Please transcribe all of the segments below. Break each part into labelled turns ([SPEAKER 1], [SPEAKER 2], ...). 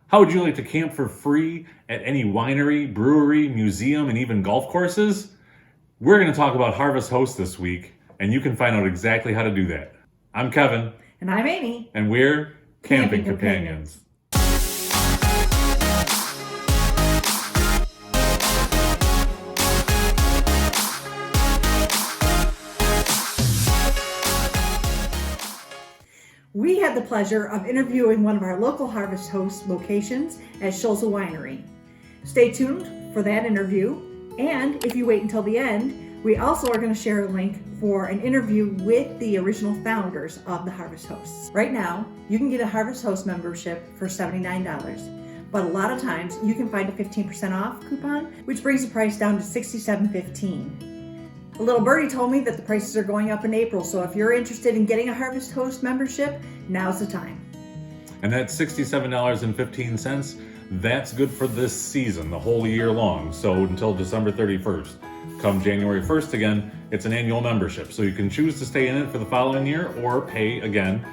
[SPEAKER 1] How would you like to camp for free at any winery, brewery, museum, and even golf courses? We're going to talk about Harvest Host this week, and you can find out exactly how to do that. I'm Kevin.
[SPEAKER 2] And I'm Amy.
[SPEAKER 1] And we're Camping Companions.
[SPEAKER 2] We had the pleasure of interviewing one of our local Harvest Host locations at Schulze Winery. Stay tuned for that interview, and if you wait until the end, we also are going to share a link for an interview with the original founders of the Harvest Hosts. Right now, you can get a Harvest Host membership for $79, but a lot of times you can find a 15% off coupon, which brings the price down to $67.15. A little birdie told me that the prices are going up in April, so if you're interested in getting a Harvest Host membership, now's the time.
[SPEAKER 1] And that's $67.15. That's good for this season, the whole year long, so until December 31st. Come January 1st again, it's an annual membership, so you can choose to stay in it for the following year or pay again.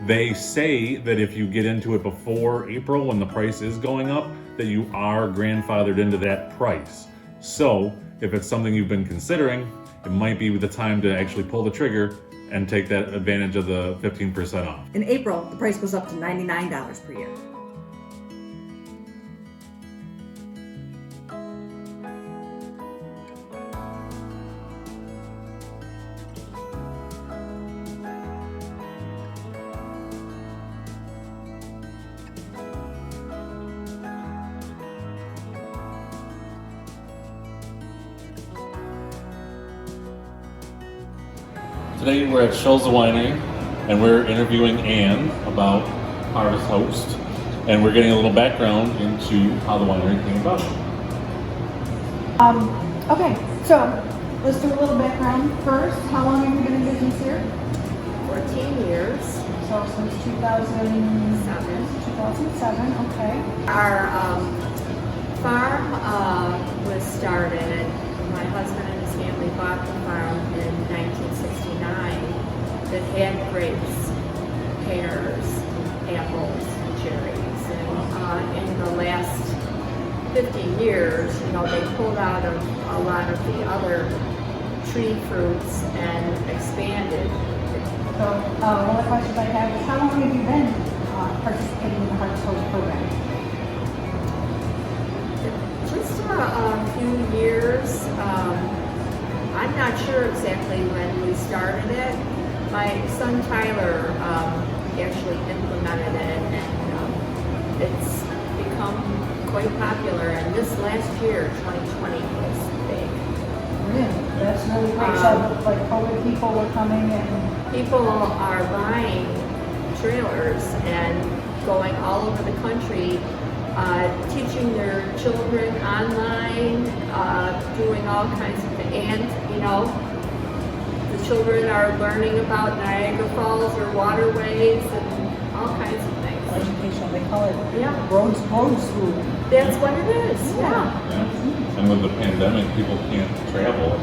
[SPEAKER 1] They say that if you get into it before April when the price is going up, that you are grandfathered into that price. So if it's something you've been considering, it might be the time to actually pull the trigger and take that advantage of the 15% off.
[SPEAKER 2] In April, the price goes up to $99 per year.
[SPEAKER 1] Today we're at Schulze Winery, and we're interviewing Anne about Harvest Host, and we're getting a little background into how the winery came about.
[SPEAKER 2] Okay, so let's do a little background first. How long have you been in business here?
[SPEAKER 3] 14 years.
[SPEAKER 2] So since 2007, okay.
[SPEAKER 3] Our farm was started. My husband and his family bought the farm in 1969 that had grapes, pears, apples, and cherries. And in the last 50 years, they pulled out of a lot of the other tree fruits and expanded.
[SPEAKER 2] So one of the questions I have is how long have you been participating in the Harvest Host program?
[SPEAKER 3] Just a few years. I'm not sure exactly when we started it. My son Tyler actually implemented it, and it's become quite popular. And this last year, 2020, was big.
[SPEAKER 2] Really? That's really great. So like COVID people were coming and...
[SPEAKER 3] People are buying trailers and going all over the country, teaching their children online, doing all kinds of things. And, the children are learning about Niagara Falls or waterways and all kinds of things.
[SPEAKER 2] Educational, they call it
[SPEAKER 3] road
[SPEAKER 2] school.
[SPEAKER 3] That's what it is, yeah.
[SPEAKER 1] And with the pandemic, people can't travel.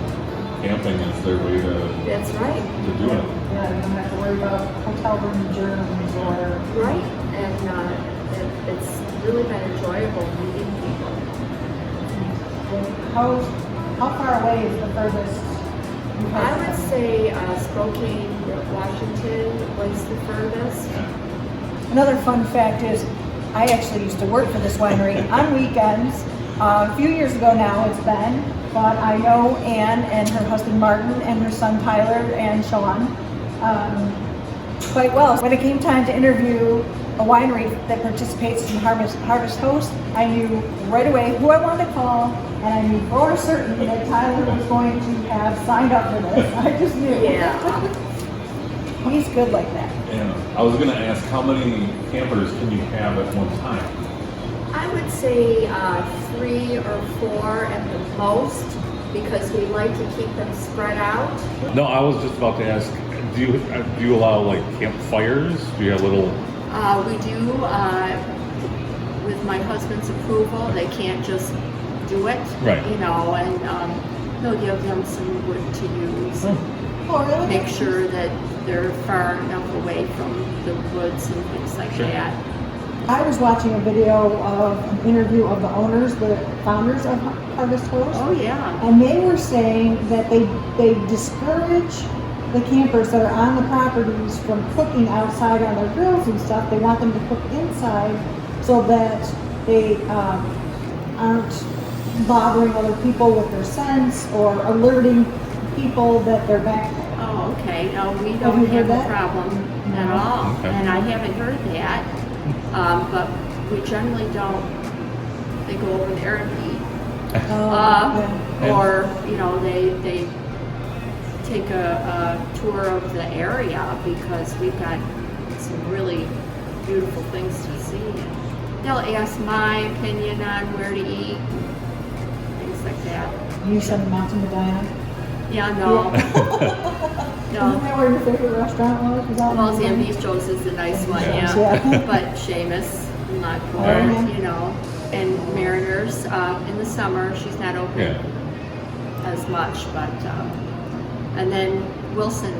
[SPEAKER 1] Camping is their way to,
[SPEAKER 3] That's right.
[SPEAKER 1] to do it.
[SPEAKER 2] Yeah, you don't have to worry about hotel room germs or...
[SPEAKER 3] Right, and it's really been enjoyable meeting people.
[SPEAKER 2] How far away is the furthest?
[SPEAKER 3] I would say Spokane, Washington was the furthest.
[SPEAKER 2] Another fun fact is I actually used to work for this winery on weekends. A few years ago now it's been, but I know Anne and her husband Martin and her son Tyler and Sean quite well. When it came time to interview a winery that participates in Harvest Host, I knew right away who I wanted to call, and I knew for certain that Tyler was going to have signed up for this. I just knew.
[SPEAKER 3] Yeah.
[SPEAKER 2] He's good like that.
[SPEAKER 1] And I was going to ask, how many campers can you have at one time?
[SPEAKER 3] I would say 3 or 4 at the most, because we like to keep them spread out.
[SPEAKER 1] No, I was just about to ask, do you allow like campfires? Do you have little...
[SPEAKER 3] We do, with my husband's approval. They can't just do it,
[SPEAKER 1] right.
[SPEAKER 3] And he'll give them some wood to use. Make sure that they're far enough away from the woods and things like that.
[SPEAKER 2] I was watching a video of an interview of the owners, the founders of Harvest Host.
[SPEAKER 3] Oh, yeah.
[SPEAKER 2] And they were saying that they discourage the campers that are on the properties from cooking outside on their grills and stuff. They want them to cook inside so that they aren't bothering other people with their scents or alerting people that they're back there.
[SPEAKER 3] Oh, okay. No, we
[SPEAKER 2] Have
[SPEAKER 3] don't
[SPEAKER 2] you
[SPEAKER 3] have
[SPEAKER 2] heard
[SPEAKER 3] a
[SPEAKER 2] that?
[SPEAKER 3] problem at all.
[SPEAKER 1] Okay.
[SPEAKER 3] And I haven't heard that. But we generally don't. They go over there and eat.
[SPEAKER 2] Yeah.
[SPEAKER 3] Or, you know, they take a tour of the area because we've got some really beautiful things to see. They'll ask my opinion on where to eat, things like that.
[SPEAKER 2] You send them out to Medina.
[SPEAKER 3] Yeah, no.
[SPEAKER 2] Isn't
[SPEAKER 3] No.
[SPEAKER 2] that where your favorite restaurant was? Was that
[SPEAKER 3] Well,
[SPEAKER 2] in Medina?
[SPEAKER 3] Zambistro's is a nice one,
[SPEAKER 1] Yeah.
[SPEAKER 3] yeah. But Seamus, not
[SPEAKER 2] Oh, yeah.
[SPEAKER 3] you know. And Mariners, in the summer, she's not open
[SPEAKER 1] Yeah.
[SPEAKER 3] as much, but, and then Wilson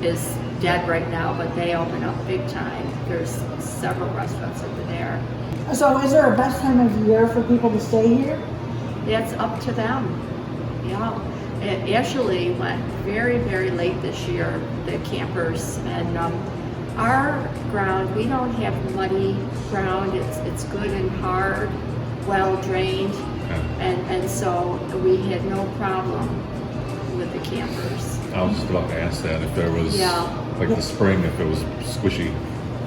[SPEAKER 3] is dead right now, but they open up big time. There's several restaurants over there.
[SPEAKER 2] So is there a best time of year for people to stay here?
[SPEAKER 3] That's up to them, yeah. It actually went very, very late this year, the campers, and our ground, we don't have muddy ground. It's good and hard, well drained, and so we had no problem with the campers.
[SPEAKER 1] I was just about to ask that if there was,
[SPEAKER 3] Yeah.
[SPEAKER 1] like the spring, if it was squishy.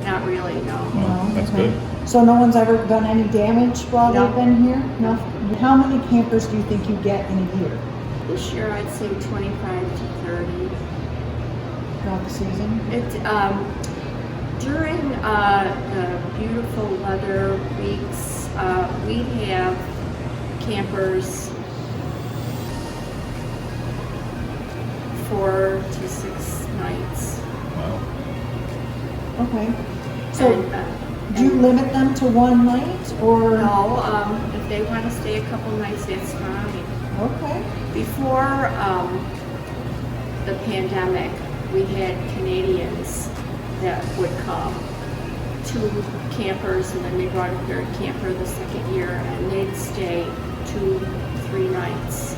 [SPEAKER 3] Not really, no.
[SPEAKER 1] Well, that's
[SPEAKER 2] okay.
[SPEAKER 1] good.
[SPEAKER 2] So no one's ever done any damage while
[SPEAKER 3] No.
[SPEAKER 2] they've been here? No? How many campers do you think you get in a year
[SPEAKER 3] This year I'd say 25 to 30.
[SPEAKER 2] throughout the season?
[SPEAKER 3] It during the beautiful weather weeks, we have campers 4 to 6 nights.
[SPEAKER 1] Wow.
[SPEAKER 2] Okay. So
[SPEAKER 3] And,
[SPEAKER 2] do you limit them to one night or?
[SPEAKER 3] no, if they want to stay a couple nights, that's fine.
[SPEAKER 2] Okay.
[SPEAKER 3] Before the pandemic, we had Canadians that would come, 2 campers, and then they brought a third camper the second year, and they'd stay 2, 3 nights.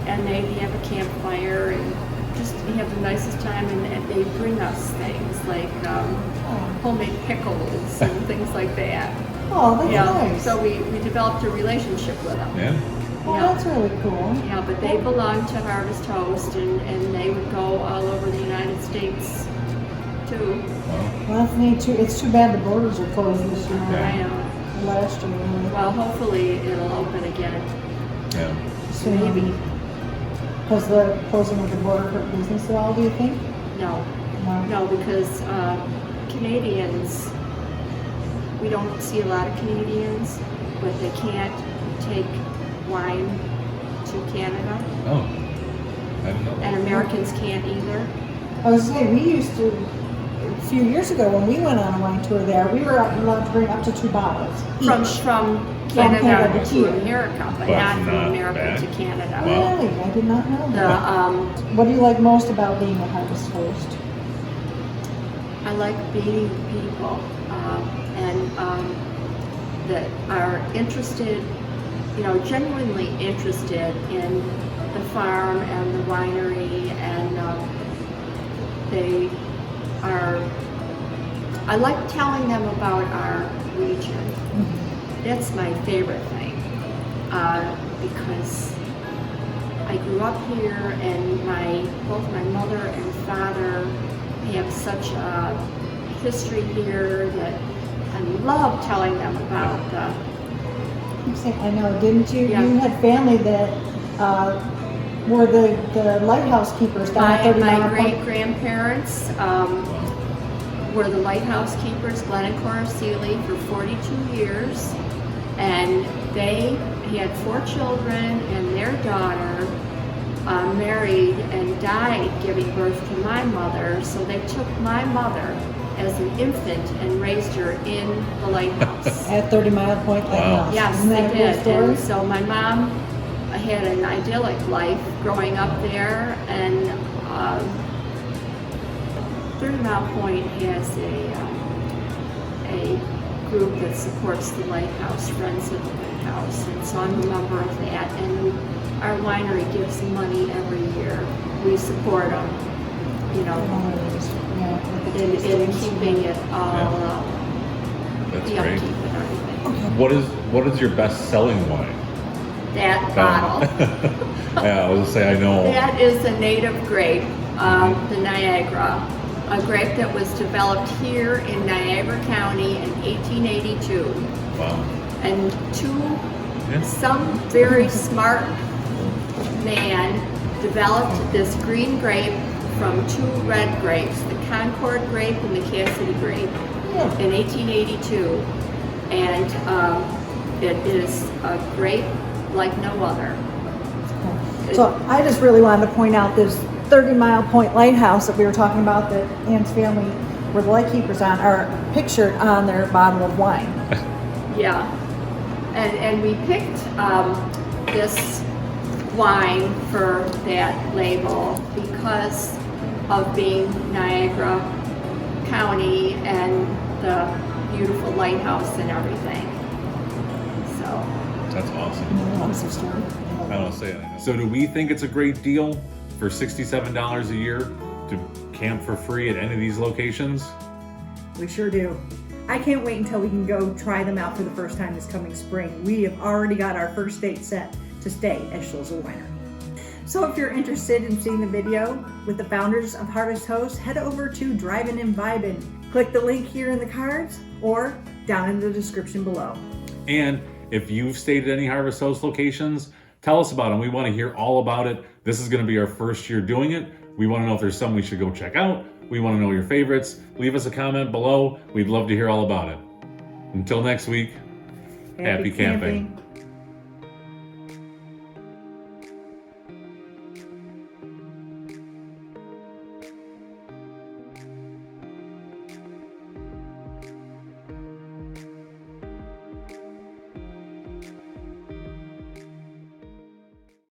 [SPEAKER 3] And they'd have a campfire and just have the nicest time, and they'd bring us things like homemade pickles and things like that.
[SPEAKER 2] Oh, that's
[SPEAKER 3] Yeah,
[SPEAKER 2] nice.
[SPEAKER 3] so we developed a relationship with them.
[SPEAKER 1] Yeah.
[SPEAKER 2] Oh,
[SPEAKER 3] yeah.
[SPEAKER 2] that's really cool.
[SPEAKER 3] Yeah, but they belonged to Harvest Host, and they would go all over the United States too.
[SPEAKER 1] Wow.
[SPEAKER 2] Well, that's neat too. It's too bad the borders are closed this year.
[SPEAKER 3] I know.
[SPEAKER 2] Last year, really.
[SPEAKER 3] Well, hopefully it'll open again.
[SPEAKER 1] Yeah.
[SPEAKER 2] So
[SPEAKER 3] Maybe.
[SPEAKER 2] Has the closing of the border hurt business at all, do you think?
[SPEAKER 3] No,
[SPEAKER 2] No.
[SPEAKER 3] no, because Canadians, we don't see a lot of Canadians, but they can't take wine to Canada,
[SPEAKER 1] Oh. I didn't know that.
[SPEAKER 3] and Americans can't either.
[SPEAKER 2] I was saying, we used to, a few years ago when we went on a wine tour there, we were allowed to bring up to 2 bottles each.
[SPEAKER 3] From Canada
[SPEAKER 2] Canada
[SPEAKER 3] to
[SPEAKER 2] to
[SPEAKER 3] America, but
[SPEAKER 1] But
[SPEAKER 3] not from
[SPEAKER 1] not
[SPEAKER 3] America
[SPEAKER 1] back.
[SPEAKER 3] to Canada.
[SPEAKER 1] Wow.
[SPEAKER 2] Really? I did not know
[SPEAKER 3] The,
[SPEAKER 2] that. What do you like most about being a Harvest Host?
[SPEAKER 3] I like meeting people and that are interested, you know, genuinely interested in the farm and the winery, and they are. I like telling them about our region. That's my favorite thing because I grew up here, and both my mother and father have such a history here that I love telling them about
[SPEAKER 2] I'm saying, I know, didn't you?
[SPEAKER 3] Yeah.
[SPEAKER 2] You had family that were the lighthouse keepers down at 30
[SPEAKER 3] my
[SPEAKER 2] Mile Point.
[SPEAKER 3] great-grandparents were the lighthouse keepers, Glenn and Cora Seeley, for 42 years, and they had 4 children, and their daughter married and died giving birth to my mother, so they took my mother as an infant and raised her in the lighthouse.
[SPEAKER 2] At 30 Mile Point Lighthouse.
[SPEAKER 3] Yes,
[SPEAKER 2] Isn't that
[SPEAKER 3] they
[SPEAKER 2] a
[SPEAKER 3] did.
[SPEAKER 2] cool story?
[SPEAKER 3] And so my mom had an idyllic life growing up there, and 30 Mile Point has a group that supports the lighthouse, Friends of the Lighthouse, and so I'm a member of that. And our winery gives money every year. We support them, you know, in keeping it all
[SPEAKER 1] That's
[SPEAKER 3] the
[SPEAKER 1] great.
[SPEAKER 3] upkeep and everything.
[SPEAKER 1] What is your best selling wine?
[SPEAKER 3] That bottle.
[SPEAKER 1] Yeah, I was gonna say I know.
[SPEAKER 3] That is a native grape, the Niagara, a grape that was developed here in Niagara County in 1882.
[SPEAKER 1] Wow.
[SPEAKER 3] And some very smart man developed this green grape from two red grapes, the Concord grape and the Cassidy grape, in 1882. And it is a grape like no other.
[SPEAKER 2] So I just really wanted to point out this 30-mile point lighthouse that we were talking about that Ann's family were the lightkeepers on are pictured on their bottle of wine.
[SPEAKER 3] Yeah, and we picked this wine for that label because of being Niagara County and the beautiful lighthouse and everything. So
[SPEAKER 1] That's awesome.
[SPEAKER 2] Awesome story.
[SPEAKER 1] I don't say it. So do we think it's a great deal for $67 a year to camp for free at any of these locations?
[SPEAKER 2] We sure do. I can't wait until we can go try them out for the first time this coming spring. We have already got our first date set to stay at Schulze Winery. So if you're interested in seeing the video with the founders of Harvest Host, head over to Drivin Vibin. Click the link here in the cards or down in the description below.
[SPEAKER 1] And if you've stayed at any Harvest Host locations, tell us about them. We want to hear all about it. This is going to be our first year doing it. We want to know if there's some we should go check out. We want to know your favorites. Leave us a comment below. We'd love to hear all about it. Until next week, happy camping.